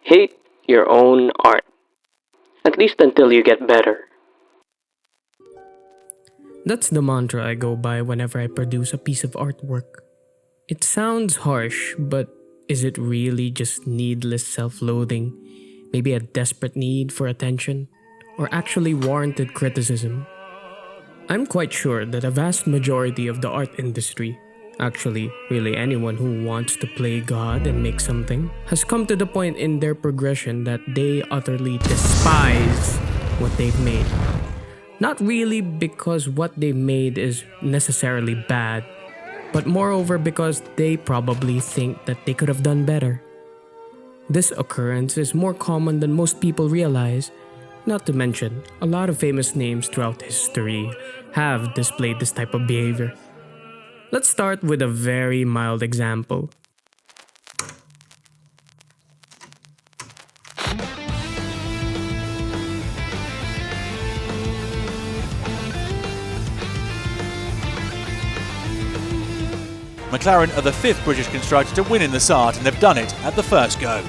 Hate your own art, at least until you get better. That's the mantra I go by whenever I produce a piece of artwork. It sounds harsh, but is it really just needless self loathing? Maybe a desperate need for attention? Or actually warranted criticism? I'm quite sure that a vast majority of the art industry, actually, really anyone who wants to play God and make something, has come to the point in their progression that they utterly despise what they've made. Not really because what they made is necessarily bad, but moreover because they probably think that they could have done better. This occurrence is more common than most people realize, not to mention, a lot of famous names throughout history have displayed this type of behavior. Let's start with a very mild example. McLaren are the fifth British constructor to win in the SART and have done it at the first go.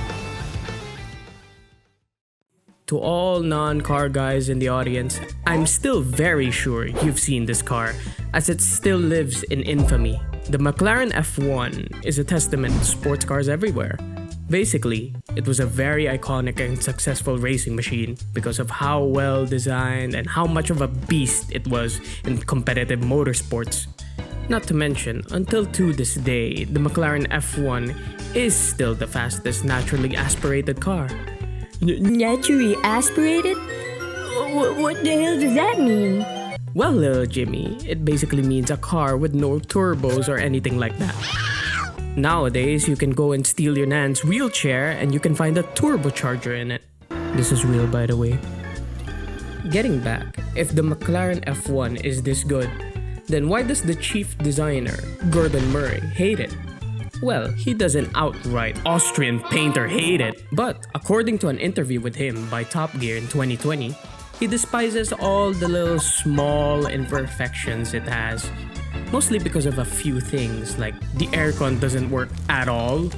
To all non-car guys in the audience, I'm still very sure you've seen this car, as it still lives in infamy. The McLaren F1 is a testament to sports cars everywhere. Basically, it was a very iconic and successful racing machine because of how well designed and how much of a beast it was in competitive motorsports. Not to mention, until to this day, the McLaren F1 is still the fastest naturally aspirated car. Naturally aspirated? What the hell does that mean? Well, little Jimmy, it basically means a car with no turbos or anything like that. Nowadays, you can go and steal your nan's wheelchair and you can find a turbocharger in it. This is real, by the way. Getting back, if the McLaren F1 is this good, then why does the chief designer, Gordon Murray, hate it? Well, he doesn't outright Austrian painter hate it, but according to an interview with him by Top Gear in 2020, he despises all the little small imperfections it has, mostly because of a few things like the aircon doesn't work at all.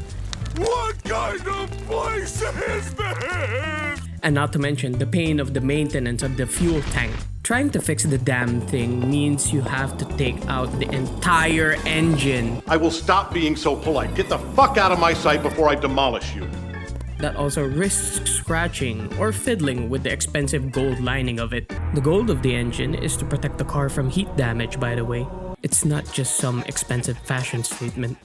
What kind of place is this? And not to mention the pain of the maintenance of the fuel tank. Trying to fix the damn thing means you have to take out the entire engine. I will stop being so polite. Get the fuck out of my sight before I demolish you. That also risks scratching or fiddling with the expensive gold lining of it. The gold of the engine is to protect the car from heat damage, by the way. It's not just some expensive fashion statement.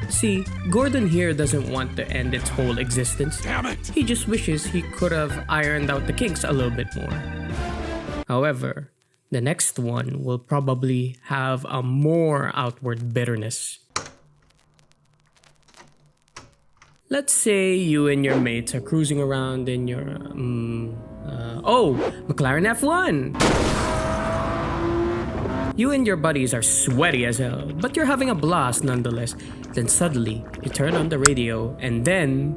See, Gordon here doesn't want to end its whole existence. Damn it! He just wishes he could have ironed out the kinks a little bit more. However, the next one will probably have a more outward bitterness. Let's say you and your mates are cruising around in your, McLaren F1! You and your buddies are sweaty as hell, but you're having a blast nonetheless. Then suddenly, you turn on the radio, and then...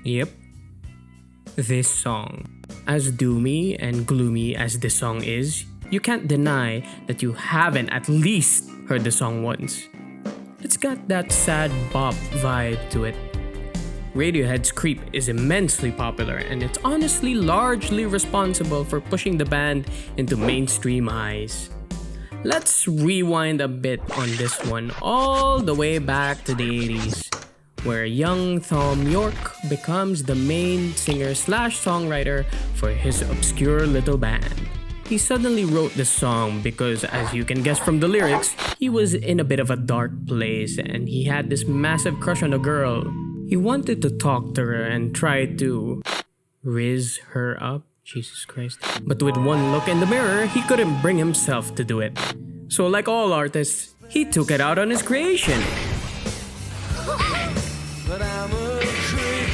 Yep. This song. As doomy and gloomy as this song is, you can't deny that you haven't at least heard the song once. It's got that sad bop vibe to it. Radiohead's Creep is immensely popular, and it's honestly largely responsible for pushing the band into mainstream eyes. Let's rewind a bit on this one all the way back to the 80s, where young Thom Yorke becomes the main singer/songwriter for his obscure little band. He suddenly wrote this song because, as you can guess from the lyrics, he was in a bit of a dark place and he had this massive crush on a girl. He wanted to talk to her and try to riz her up. Jesus Christ. But with one look in the mirror, he couldn't bring himself to do it. So like all artists, he took it out on his creation. But I'm a creep.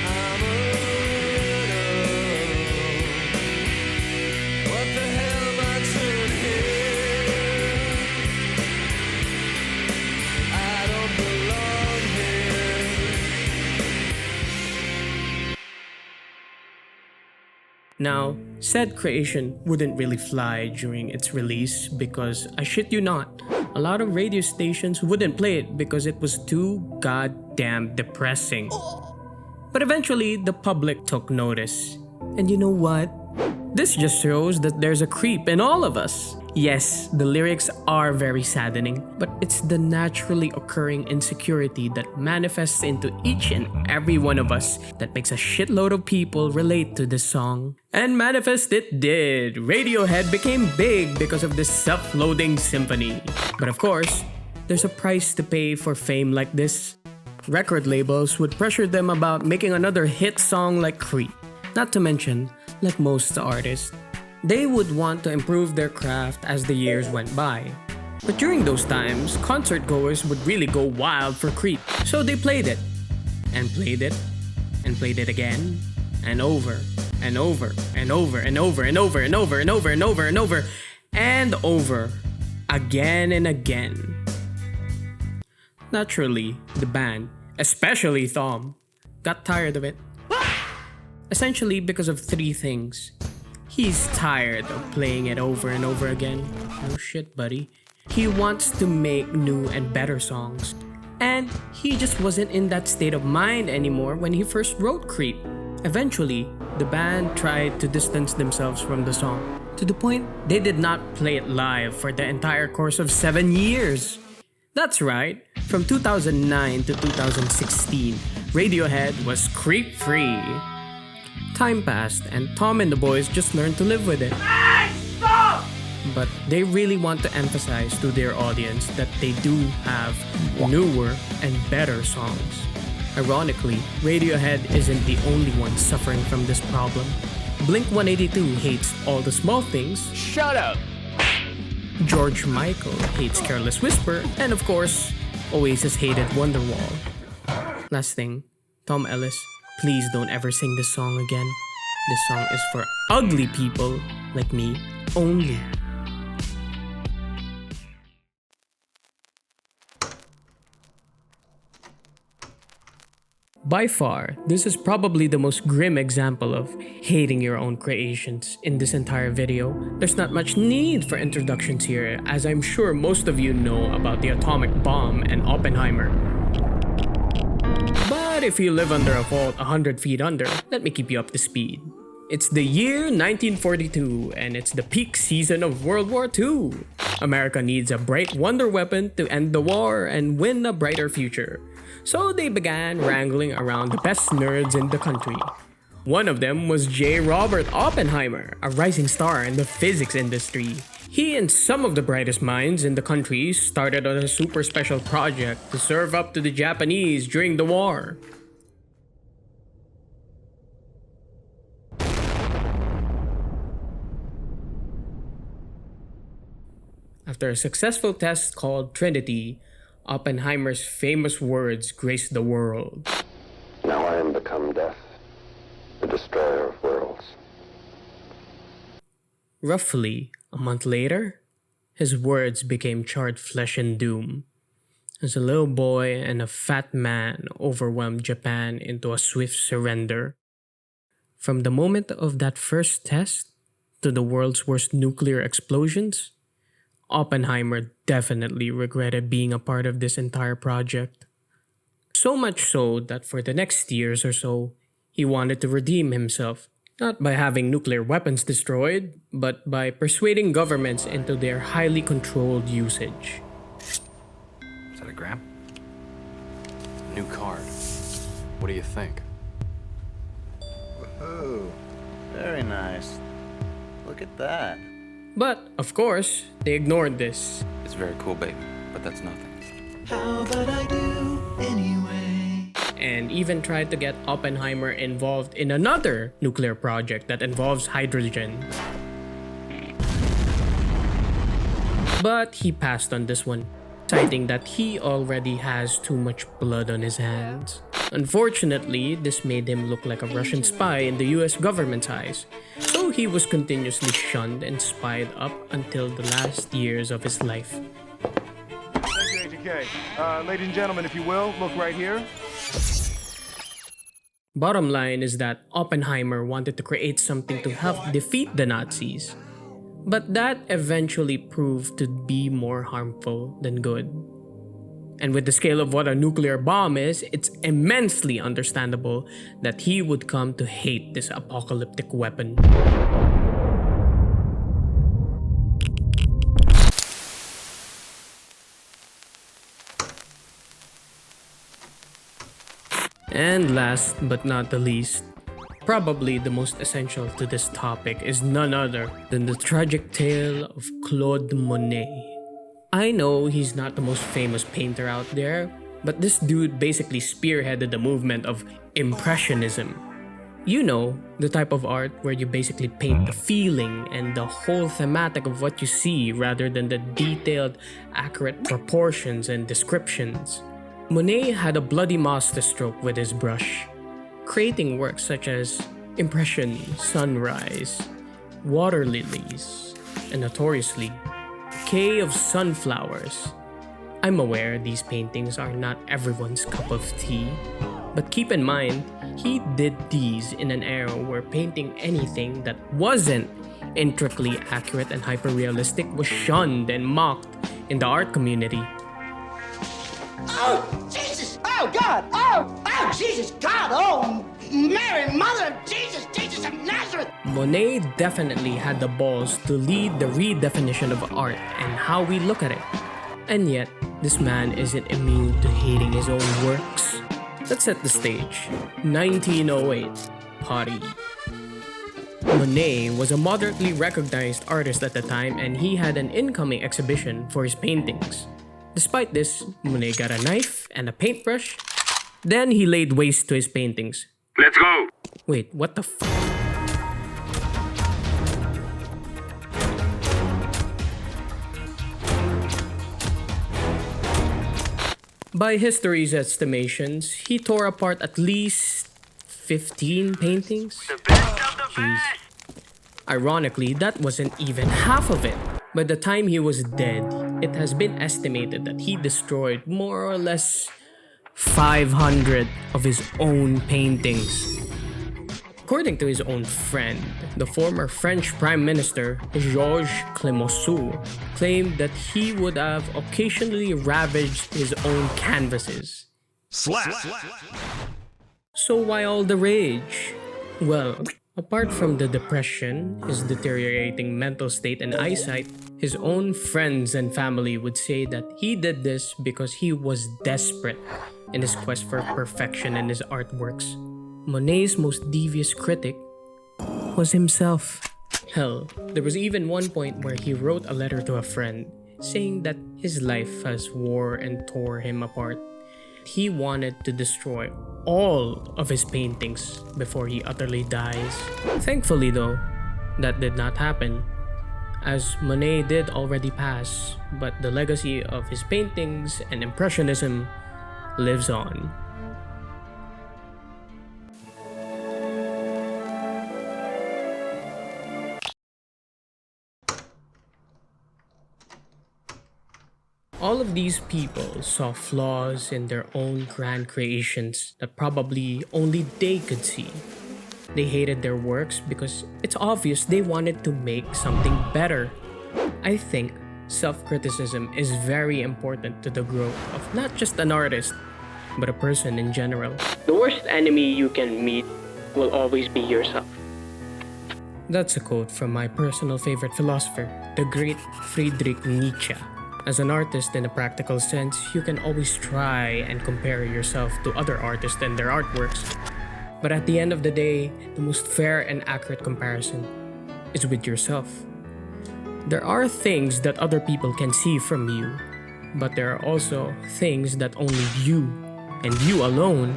I'm a weirdo. What the hell am I doing here? I don't belong here. Now, said creation wouldn't really fly during its release because, I shit you not, a lot of radio stations wouldn't play it because it was too goddamn depressing. But eventually, the public took notice. And you know what? This just shows that there's a creep in all of us. Yes, the lyrics are very saddening, but it's the naturally occurring insecurity that manifests into each and every one of us that makes a shitload of people relate to this song. And manifest it did. Radiohead became big because of this self-loathing symphony. But of course, there's a price to pay for fame like this. Record labels would pressure them about making another hit song like Creep. Not to mention, like most artists, they would want to improve their craft as the years went by. But during those times, concert goers would really go wild for Creep. So they played it, and played it, and played it again, and over, and over, and over, and over, and over, and over, and over, and over, and over, and over, again and again. Naturally, the band, especially Tom, got tired of it. Essentially because of three things. He's tired of playing it over and over again. No shit, buddy. He wants to make new and better songs. And he just wasn't in that state of mind anymore when he first wrote Creep. Eventually, the band tried to distance themselves from the song, to the point they did not play it live for the entire course of 7 years. That's right, from 2009 to 2016, Radiohead was creep-free. Time passed and Tom and the boys just learned to live with it. Hey, stop! But they really want to emphasize to their audience that they do have newer and better songs. Ironically, Radiohead isn't the only one suffering from this problem. Blink-182 hates All the Small Things. Shut up! George Michael hates Careless Whisper. And of course, Oasis hated Wonderwall. Last thing, Tom Ellis, please don't ever sing this song again. This song is for ugly people like me only. By far, this is probably the most grim example of hating your own creations in this entire video. There's not much need for introductions here, as I'm sure most of you know about the atomic bomb and Oppenheimer. But if you live under a vault 100 feet under, let me keep you up to speed. It's the year 1942, and it's the peak season of World War II. America needs a bright wonder weapon to end the war and win a brighter future. So they began wrangling around the best nerds in the country. One of them was J. Robert Oppenheimer, a rising star in the physics industry. He and some of the brightest minds in the country started on a super special project to serve up to the Japanese during the war. After a successful test called Trinity, Oppenheimer's famous words graced the world. Now I am become death, the destroyer of worlds. Roughly a month later, his words became charred flesh and doom, as a little boy and a fat man overwhelmed Japan into a swift surrender. From the moment of that first test to the world's worst nuclear explosions, Oppenheimer definitely regretted being a part of this entire project. So much so that for the next years or so, he wanted to redeem himself, not by having nuclear weapons destroyed, but by persuading governments into their highly controlled usage. Is that a gram? New card. What do you think? Woohoo! Very nice. Look at that. But, of course, they ignored this. It's very cool, baby, but that's nothing. How about I do anyway? And even tried to get Oppenheimer involved in another nuclear project that involves hydrogen. But he passed on this one, citing that he already has too much blood on his hands. Unfortunately, this made him look like a Russian spy in the US government's eyes, so he was continuously shunned and spied up until the last years of his life. Thank you, ATK. Ladies and gentlemen, if you will, look right here. Bottom line is that Oppenheimer wanted to create something to help defeat the Nazis, but that eventually proved to be more harmful than good. And with the scale of what a nuclear bomb is, it's immensely understandable that he would come to hate this apocalyptic weapon. And last but not the least, probably the most essential to this topic is none other than the tragic tale of Claude Monet. I know he's not the most famous painter out there, but this dude basically spearheaded the movement of Impressionism. You know, the type of art where you basically paint the feeling and the whole thematic of what you see rather than the detailed, accurate proportions and descriptions. Monet had a bloody masterstroke with his brush, creating works such as Impression, Sunrise, Water Lilies, and notoriously, Bouquet of Sunflowers. I'm aware these paintings are not everyone's cup of tea, but keep in mind, he did these in an era where painting anything that wasn't intricately accurate and hyper-realistic was shunned and mocked in the art community. Oh, Jesus! Oh, God! Oh, Jesus! God! Oh, Mary, Mother of Jesus! Jesus of Nazareth! Monet definitely had the balls to lead the redefinition of art and how we look at it. And yet, this man isn't immune to hating his own works. Let's set the stage. 1908, Paris. Monet was a moderately recognized artist at the time, and he had an incoming exhibition for his paintings. Despite this, Monet got a knife and a paintbrush. Then he laid waste to his paintings. Let's go! Wait, what the f? By history's estimations, he tore apart at least 15 paintings. Jeez. Ironically, that wasn't even half of it. By the time he was dead, it has been estimated that he destroyed more or less 500 of his own paintings. According to his own friend, the former French Prime Minister Georges Clemenceau claimed that he would have occasionally ravaged his own canvases. Slap! So why all the rage? Well, apart from the depression, his deteriorating mental state and eyesight, his own friends and family would say that he did this because he was desperate in his quest for perfection in his artworks. Monet's most devious critic was himself. Hell, there was even one point where he wrote a letter to a friend saying that his life has wore and tore him apart. He wanted to destroy all of his paintings before he utterly dies. Thankfully though, that did not happen, as Monet did already pass, but the legacy of his paintings and Impressionism lives on. All of these people saw flaws in their own grand creations that probably only they could see. They hated their works because it's obvious they wanted to make something better. I think self-criticism is very important to the growth of not just an artist, but a person in general. The worst enemy you can meet will always be yourself. That's a quote from my personal favorite philosopher, the great Friedrich Nietzsche. As an artist in a practical sense, you can always try and compare yourself to other artists and their artworks. But at the end of the day, the most fair and accurate comparison is with yourself. There are things that other people can see from you, but there are also things that only you, and you alone,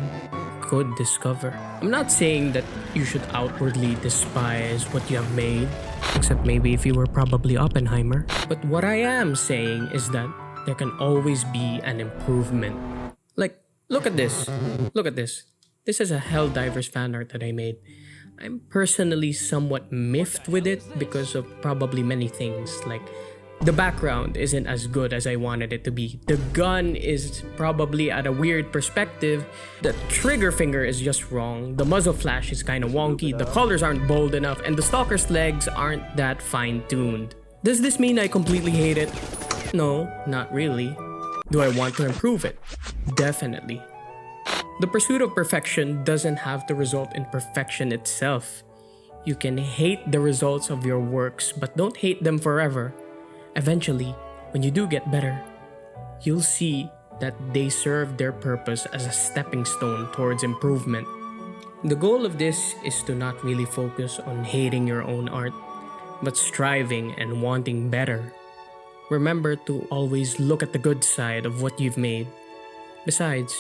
could discover. I'm not saying that you should outwardly despise what you have made, except maybe if you were probably Oppenheimer. But what I am saying is that there can always be an improvement. Like, look at this. Look at this. This is a Helldivers fan art that I made. I'm personally somewhat miffed with it because of probably many things, like The background isn't as good as I wanted it to be. The gun is probably at a weird perspective. The trigger finger is just wrong. The muzzle flash is kind of wonky. The colors aren't bold enough. And the stalker's legs aren't that fine-tuned. Does this mean I completely hate it? No, not really. Do I want to improve it? Definitely. The pursuit of perfection doesn't have to result in perfection itself. You can hate the results of your works, but don't hate them forever. Eventually, when you do get better, you'll see that they serve their purpose as a stepping stone towards improvement. The goal of this is to not really focus on hating your own art, but striving and wanting better. Remember to always look at the good side of what you've made. Besides,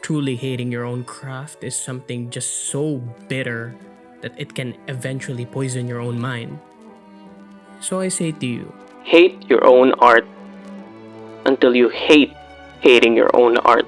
truly hating your own craft is something just so bitter that it can eventually poison your own mind. So I say to you, Hate your own art until you hate hating your own art.